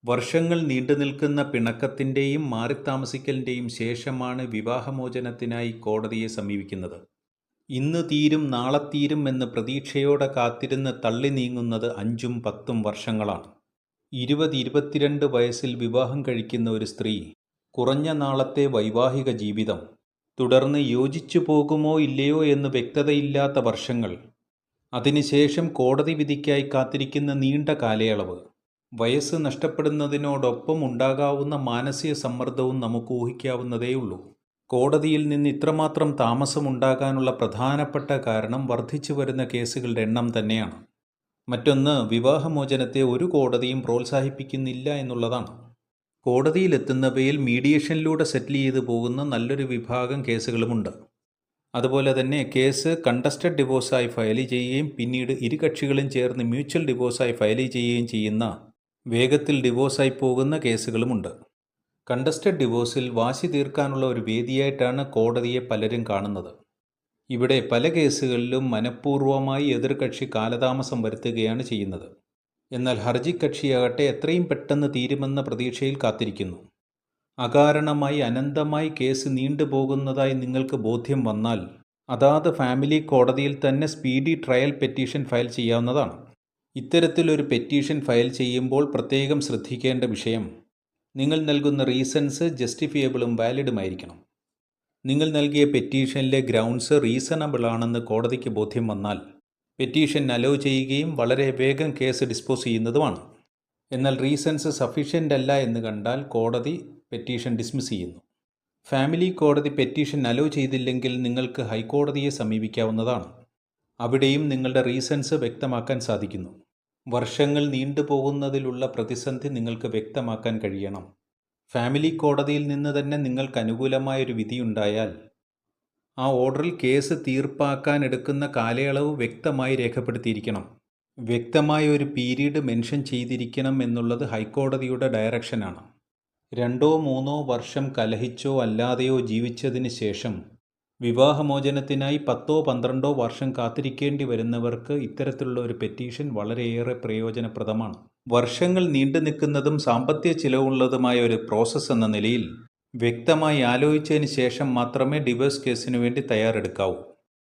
വർഷങ്ങൾ നീണ്ടുനിൽക്കുന്ന പിണക്കത്തിൻ്റെയും മാറിത്താമസിക്കലിൻ്റെയും ശേഷമാണ് വിവാഹമോചനത്തിനായി കോടതിയെ സമീപിക്കുന്നത്. ഇന്ന് തീരും നാളെ തീരും എന്ന് പ്രതീക്ഷയോടെ കാത്തിരുന്ന് തള്ളി നീങ്ങുന്നത് 5ഉം 10ഉം വർഷങ്ങളാണ്. 20-22 വയസ്സിൽ വിവാഹം കഴിക്കുന്ന ഒരു സ്ത്രീ കുറഞ്ഞ നാളത്തെ വൈവാഹിക ജീവിതം, തുടർന്ന് യോജിച്ചു പോകുമോ ഇല്ലയോ എന്ന് വ്യക്തതയില്ലാത്ത വർഷങ്ങൾ, അതിനുശേഷം കോടതി വിധിക്കായി കാത്തിരിക്കുന്ന നീണ്ട കാലയളവ്, വയസ്സ് നഷ്ടപ്പെടുന്നതിനോടൊപ്പം ഉണ്ടാകാവുന്ന മാനസിക സമ്മർദ്ദവും നമുക്ക് ഊഹിക്കാവുന്നതേയുള്ളൂ. കോടതിയിൽ നിന്ന് ഇത്രമാത്രം താമസമുണ്ടാകാനുള്ള പ്രധാനപ്പെട്ട കാരണം വർദ്ധിച്ചു വരുന്ന കേസുകളുടെ എണ്ണം തന്നെയാണ്. മറ്റൊന്ന്, വിവാഹമോചനത്തെ ഒരു കോടതിയും പ്രോത്സാഹിപ്പിക്കുന്നില്ല എന്നുള്ളതാണ്. കോടതിയിലെത്തുന്നവയിൽ മീഡിയേഷനിലൂടെ സെറ്റിൽ ചെയ്തു പോകുന്ന നല്ലൊരു വിഭാഗം കേസുകളുമുണ്ട്. അതുപോലെ തന്നെ കേസ് കണ്ടസ്റ്റഡ് ഡിവോഴ്സായി ഫയൽ ചെയ്യുകയും പിന്നീട് ഇരു കക്ഷികളും ചേർന്ന് മ്യൂച്വൽ ഡിവോഴ്സായി ഫയൽ ചെയ്യുകയും ചെയ്യുന്ന വേഗത്തിൽ ഡിവോഴ്സായി പോകുന്ന കേസുകളുമുണ്ട്. കണ്ടസ്റ്റഡ് ഡിവോഴ്സിൽ വാശി തീർക്കാനുള്ള ഒരു വേദിയായിട്ടാണ് കോടതിയെ പലരും കാണുന്നത്. ഇവിടെ പല കേസുകളിലും മനഃപൂർവ്വമായി എതിർകക്ഷി കാലതാമസം വരുത്തുകയാണ് ചെയ്യുന്നത്. എന്നാൽ ഹർജിക്കക്ഷിയാകട്ടെ എത്രയും പെട്ടെന്ന് തീരുമെന്ന പ്രതീക്ഷയിൽ കാത്തിരിക്കുന്നു. അകാരണമായി അനന്തമായി കേസ് നീണ്ടുപോകുന്നതായി നിങ്ങൾക്ക് ബോധ്യം വന്നാൽ അതാത് ഫാമിലി കോടതിയിൽ തന്നെ സ്പീഡി ട്രയൽ പെറ്റീഷൻ ഫയൽ ചെയ്യാവുന്നതാണ്. ഇത്തരത്തിലൊരു പെറ്റീഷൻ ഫയൽ ചെയ്യുമ്പോൾ പ്രത്യേകം ശ്രദ്ധിക്കേണ്ട വിഷയം, നിങ്ങൾ നൽകുന്ന റീസൺസ് ജസ്റ്റിഫിയബിളും വാലിഡുമായിരിക്കണം. നിങ്ങൾ നൽകിയ പെറ്റീഷനിലെ ഗ്രൗണ്ട്സ് റീസണബിൾ ആണെന്ന് കോടതിക്ക് ബോധ്യം വന്നാൽ പെറ്റീഷൻ അലോ ചെയ്യുകയും വളരെ വേഗം കേസ് ഡിസ്പോസ് ചെയ്യുന്നതുമാണ്. എന്നാൽ റീസൺസ് സഫീഷ്യൻ്റ് അല്ല എന്ന് കണ്ടാൽ കോടതി പെറ്റീഷൻ ഡിസ്മിസ് ചെയ്യുന്നു. ഫാമിലി കോടതി പെറ്റീഷൻ അലോ ചെയ്തില്ലെങ്കിൽ നിങ്ങൾക്ക് ഹൈക്കോടതിയെ സമീപിക്കാവുന്നതാണ്. അവിടെയും നിങ്ങളുടെ റീസൺസ് വ്യക്തമാക്കാൻ സാധിക്കുന്നു. വർഷങ്ങൾ നീണ്ടുപോകുന്നതിലുള്ള പ്രതിസന്ധി നിങ്ങൾക്ക് വ്യക്തമാക്കാൻ കഴിയണം. ഫാമിലി കോടതിയിൽ നിന്ന് തന്നെ നിങ്ങൾക്ക് അനുകൂലമായൊരു വിധിയുണ്ടായാൽ ആ ഓർഡറിൽ കേസ് തീർപ്പാക്കാൻ എടുക്കുന്ന കാലയളവ് വ്യക്തമായി രേഖപ്പെടുത്തിയിരിക്കണം. വ്യക്തമായ ഒരു പീരീഡ് മെൻഷൻ ചെയ്തിരിക്കണം എന്നുള്ളത് ഹൈക്കോടതിയുടെ ഡയറക്ഷനാണ്. 2-3 വർഷം കലഹിച്ചോ അല്ലാതെയോ ജീവിച്ചതിന് ശേഷം വിവാഹമോചനത്തിനായി 10-12 വർഷം കാത്തിരിക്കേണ്ടി വരുന്നവർക്ക് ഇത്തരത്തിലുള്ള ഒരു പെറ്റീഷൻ വളരെയേറെ പ്രയോജനപ്രദമാണ്. വർഷങ്ങൾ നീണ്ടു നിൽക്കുന്നതും സാമ്പത്തിക ചിലവുള്ളതുമായ ഒരു പ്രോസസ്സ് എന്ന നിലയിൽ വ്യക്തമായി ആലോചിച്ചതിന് ശേഷം മാത്രമേ ഡിവോഴ്സ് കേസിനു വേണ്ടി തയ്യാറെടുക്കാവൂ.